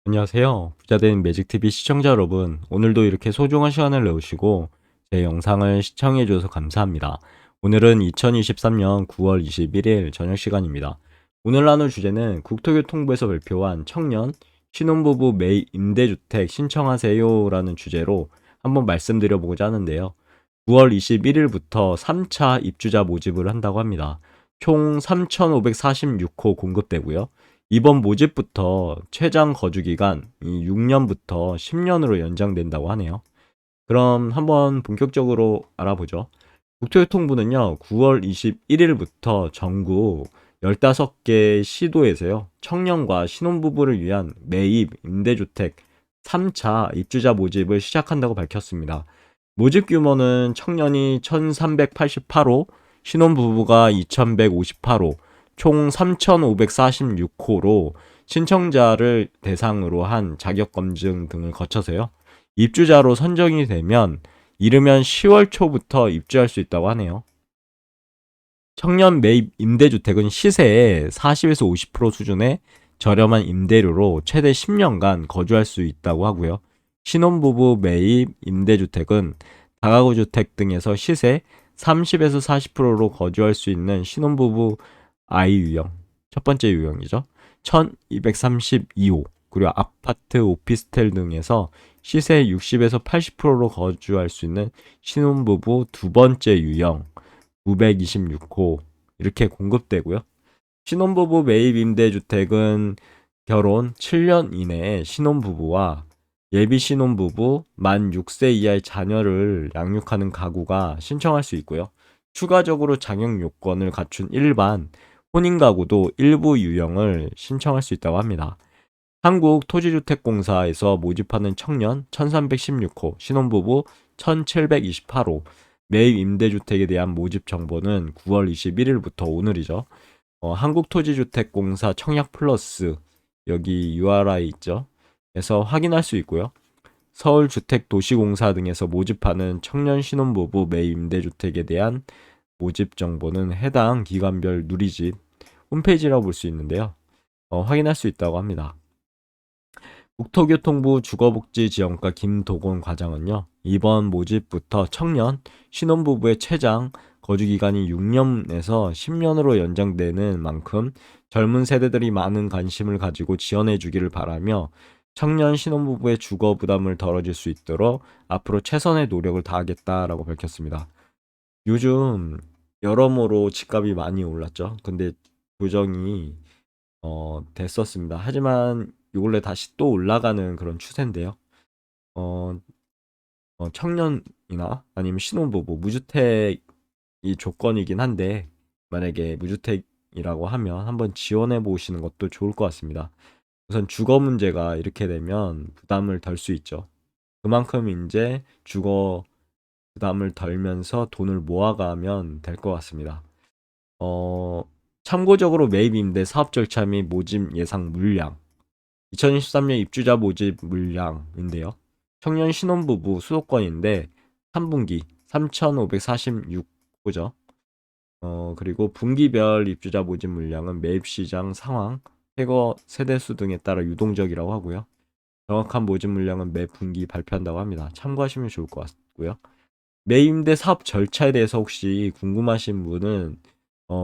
안녕하세요. 부자된 매직TV 시청자 여러분. 오늘도 이렇게 소중한 시간을 내오시고 제 영상을 시청해 주셔서 감사합니다. 오늘은 2023년 9월 21일 저녁 시간입니다. 오늘 나눌 주제는 국토교통부에서 발표한 청년 신혼부부 매입 임대주택 신청하세요 라는 주제로 한번 말씀드려보고자 하는데요. 9월 21일부터 3차 입주자 모집을 한다고 합니다. 총 3,546호 공급되고요. 이번 모집부터 최장 거주 기간 6년부터 10년으로 연장된다고 하네요. 그럼 한번 본격적으로 알아보죠. 국토교통부는요, 9월 21일부터 전국 15개 시도에서요, 청년과 신혼부부를 위한 매입 임대주택 3차 입주자 모집을 시작한다고 밝혔습니다. 모집 규모는 청년이 1388호, 신혼부부가 2158호, 총 3546호로 신청자를 대상으로 한 자격검증 등을 거쳐서요. 입주자로 선정이 되면 이르면 10월 초부터 입주할 수 있다고 하네요. 청년 매입 임대주택은 시세의 40에서 50% 수준의 저렴한 임대료로 최대 10년간 거주할 수 있다고 하고요. 신혼부부 매입 임대주택은 다가구 주택 등에서 시세 30에서 40%로 거주할 수 있는 신혼부부 아이 유형, 첫 번째 유형이죠. 1232호, 그리고 아파트, 오피스텔 등에서 시세 60에서 80%로 거주할 수 있는 신혼부부 두 번째 유형, 926호 이렇게 공급되고요. 신혼부부 매입 임대주택은 결혼 7년 이내에 신혼부부와 예비 신혼부부 만 6세 이하의 자녀를 양육하는 가구가 신청할 수 있고요. 추가적으로 장용 요건을 갖춘 일반 혼인 가구도 일부 유형을 신청할 수 있다고 합니다. 한국토지주택공사에서 모집하는 청년 1316호, 신혼부부 1728호, 매입 임대주택에 대한 모집 정보는 9월 21일부터 오늘이죠. 한국토지주택공사 청약플러스, 여기 URI 있죠. 에서 확인할 수 있고요. 서울주택도시공사 등에서 모집하는 청년 신혼부부 매입 임대주택에 대한 모집 정보는 해당 기관별 누리집 홈페이지라고 볼 수 있는데요. 확인할 수 있다고 합니다. 국토교통부 주거복지지원과 김도곤 과장은요, 이번 모집부터 청년, 신혼부부의 최장 거주기간이 6년에서 10년으로 연장되는 만큼 젊은 세대들이 많은 관심을 가지고 지원해 주기를 바라며 청년 신혼부부의 주거 부담을 덜어줄 수 있도록 앞으로 최선의 노력을 다하겠다라고 밝혔습니다. 요즘 여러모로 집값이 많이 올랐죠. 근데 조정이 됐었습니다. 하지만 요 근래 다시 또 올라가는 그런 추세인데요. 어, 청년이나 아니면 신혼부부, 무주택이 조건이긴 한데 만약에 무주택이라고 하면 한번 지원해 보시는 것도 좋을 것 같습니다. 우선 주거 문제가 이렇게 되면 부담을 덜 수 있죠. 그만큼 이제 주거 부담을 덜면서 돈을 모아가면 될 것 같습니다. 어, 참고적으로 매입 임대 사업 절차 및 모집 예상 물량 2023년 입주자 모집 물량인데요. 청년 신혼부부 수도권인데 3분기 3,546호죠. 그리고 분기별 입주자 모집 물량은 매입 시장 상황, 폐거 세대수 등에 따라 유동적이라고 하고요. 정확한 모집 물량은 매 분기 발표한다고 합니다. 참고하시면 좋을 것 같고요. 매입임대 사업 절차에 대해서 혹시 궁금하신 분은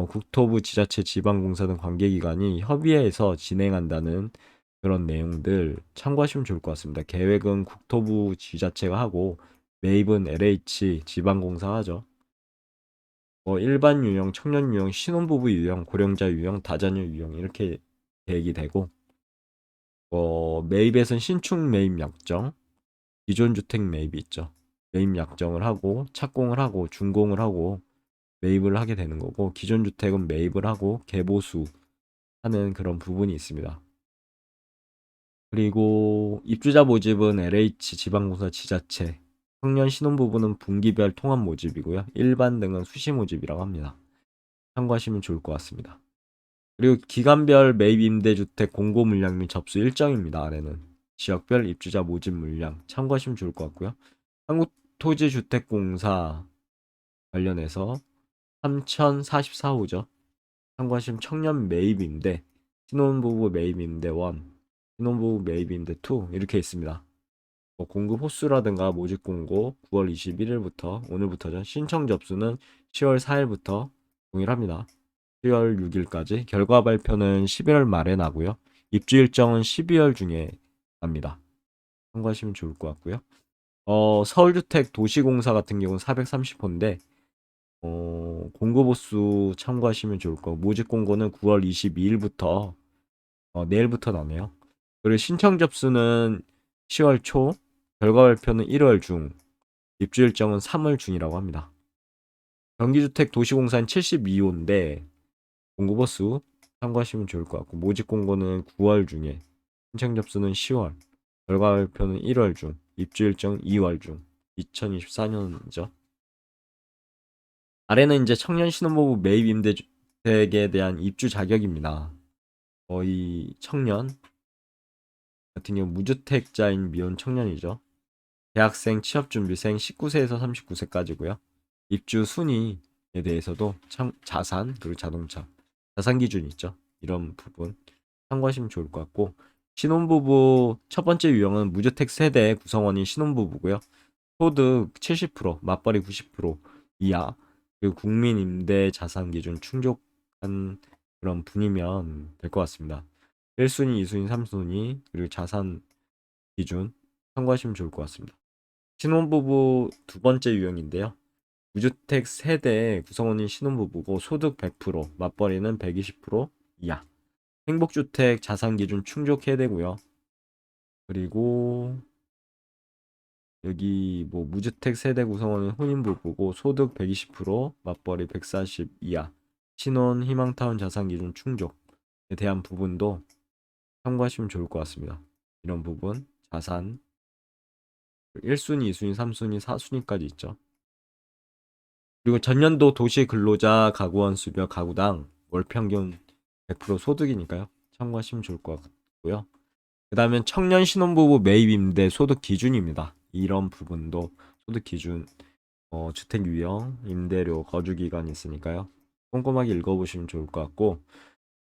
국토부, 지자체, 지방공사 등 관계기관이 협의해서 진행한다는 그런 내용들 참고하시면 좋을 것 같습니다. 계획은 국토부, 지자체가 하고 매입은 LH, 지방공사가 하죠. 일반 유형, 청년 유형, 신혼부부 유형, 고령자 유형, 다자녀 유형 이렇게 계획이 되고 매입에선 신축 매입 약정, 기존 주택 매입이 있죠. 매입 약정을 하고 착공을 하고 준공을 하고 매입을 하게 되는 거고 기존 주택은 매입을 하고 개보수 하는 그런 부분이 있습니다. 그리고 입주자 모집은 LH, 지방공사, 지자체, 청년 신혼부부는 분기별 통합 모집이고요. 일반 등은 수시 모집이라고 합니다. 참고하시면 좋을 것 같습니다. 그리고 기간별 매입 임대주택 공고 물량 및 접수 일정입니다. 아래는 지역별 입주자 모집 물량 참고하시면 좋을 것 같고요. 한국토지주택공사 관련해서 3044호죠. 참고하시면 청년 매입임대, 신혼부부 매입임대원, 신혼부부 매입 임대 투 이렇게 있습니다. 공급 호수라든가 모집 공고 9월 21일부터 오늘부터죠. 신청 접수는 10월 4일부터 동일합니다. 10월 6일까지. 결과 발표는 11월 말에 나고요. 입주 일정은 12월 중에 납니다. 참고하시면 좋을 것 같고요. 서울주택 도시공사 같은 경우는 430호인데 공급 호수 참고하시면 좋을 거고 모집 공고는 9월 22일부터 내일부터 나네요. 그리고 신청 접수는 10월 초, 결과 발표는 1월 중, 입주 일정은 3월 중이라고 합니다. 경기주택 도시공사는 72호인데 공급 호수 참고하시면 좋을 것 같고 모집 공고는 9월 중에, 신청 접수는 10월, 결과 발표는 1월 중, 입주 일정 2월 중, 2024년이죠. 아래는 이제 청년 신혼부부 매입 임대주택에 대한 입주 자격입니다. 거의 청년 같은 경우 무주택자인 미혼 청년이죠. 대학생, 취업준비생 19세에서 39세까지고요. 입주 순위에 대해서도 자산 그리고 자동차, 자산 기준이 있죠. 이런 부분 참고하시면 좋을 것 같고 신혼부부 첫 번째 유형은 무주택 세대 구성원인 신혼부부고요. 소득 70%, 맞벌이 90% 이하 그리고 국민 임대 자산 기준 충족한 그런 분이면 될 것 같습니다. 1순위, 2순위, 3순위 그리고 자산 기준 참고하시면 좋을 것 같습니다. 신혼부부 두 번째 유형인데요. 무주택 세대 구성원인 신혼부부고 소득 100%, 맞벌이는 120% 이하. 행복주택 자산 기준 충족해야 되고요. 그리고 여기 뭐 무주택 세대 구성원은 혼인부부고 소득 120%, 맞벌이 140 이하. 신혼 희망타운 자산 기준 충족에 대한 부분도 참고하시면 좋을 것 같습니다. 이런 부분 자산 1순위, 2순위, 3순위, 4순위까지 있죠. 그리고 전년도 도시 근로자 가구원 수별 가구당 월 평균 100% 소득이니까요. 참고하시면 좋을 것 같고요. 그 다음에 청년 신혼부부 매입 임대 소득 기준입니다. 이런 부분도 소득 기준, 주택 유형, 임대료, 거주 기간이 있으니까요. 꼼꼼하게 읽어보시면 좋을 것 같고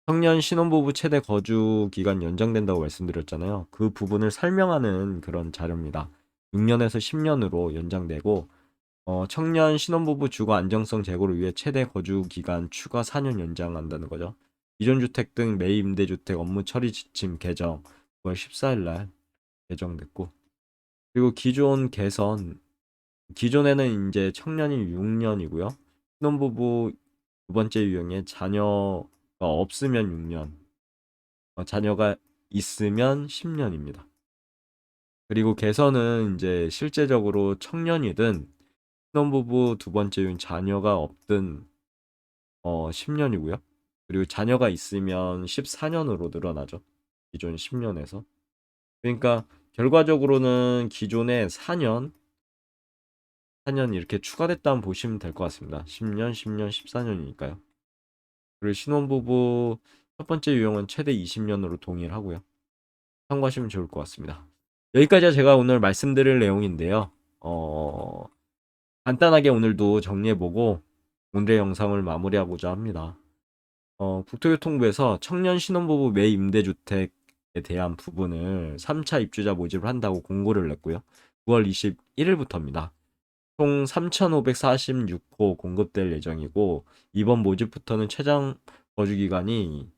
청년 신혼부부 최대 거주 기간 연장된다고 말씀드렸잖아요. 그 부분을 설명하는 그런 자료입니다. 6년에서 10년으로 연장되고 청년 신혼부부 주거 안정성 제고를 위해 최대 거주 기간 추가 4년 연장한다는 거죠. 기존 주택 등 매입 임대주택 업무 처리 지침 개정 9월 14일 날 개정됐고 그리고 기존 개선 기존에는 이제 청년이 6년이고요. 신혼부부 두 번째 유형에 자녀가 없으면 6년, 자녀가 있으면 10년입니다. 그리고 개선은 이제 실제적으로 청년이든 신혼부부 두 번째 유형 자녀가 없든 10년이고요. 그리고 자녀가 있으면 14년으로 늘어나죠. 기존 10년에서. 그러니까 결과적으로는 기존에 4년 이렇게 추가됐다면 보시면 될 것 같습니다. 10년, 10년, 14년이니까요. 그리고 신혼부부 첫 번째 유형은 최대 20년으로 동일하고요. 참고하시면 좋을 것 같습니다. 여기까지가 제가 오늘 말씀드릴 내용인데요. 간단하게 오늘도 정리해보고 오늘의 영상을 마무리하고자 합니다. 국토교통부에서 청년 신혼부부 매입 임대주택에 대한 부분을 3차 입주자 모집을 한다고 공고를 냈고요. 9월 21일부터입니다. 총 3,546호 공급될 예정이고 이번 모집부터는 최장 거주기간이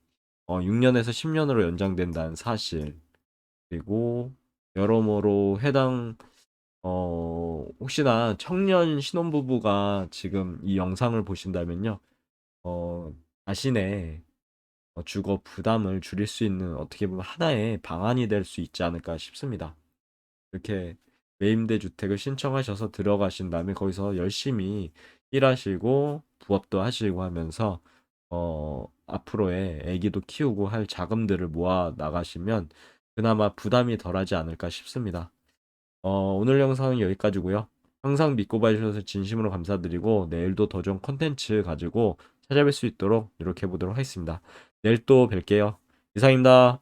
6년에서 10년으로 연장된다는 사실 그리고 여러모로 해당 혹시나 청년 신혼부부가 지금 이 영상을 보신다면요 자신의 주거 부담을 줄일 수 있는 어떻게 보면 하나의 방안이 될 수 있지 않을까 싶습니다. 이렇게 매임대 주택을 신청하셔서 들어가신 다음에 거기서 열심히 일하시고 부업도 하시고 하면서 앞으로의 아기도 키우고 할 자금들을 모아 나가시면 그나마 부담이 덜하지 않을까 싶습니다. 오늘 영상은 여기까지고요. 항상 믿고 봐주셔서 진심으로 감사드리고 내일도 더 좋은 컨텐츠 가지고 찾아뵐 수 있도록 노력해 보도록 하겠습니다. 내일 또 뵐게요. 이상입니다.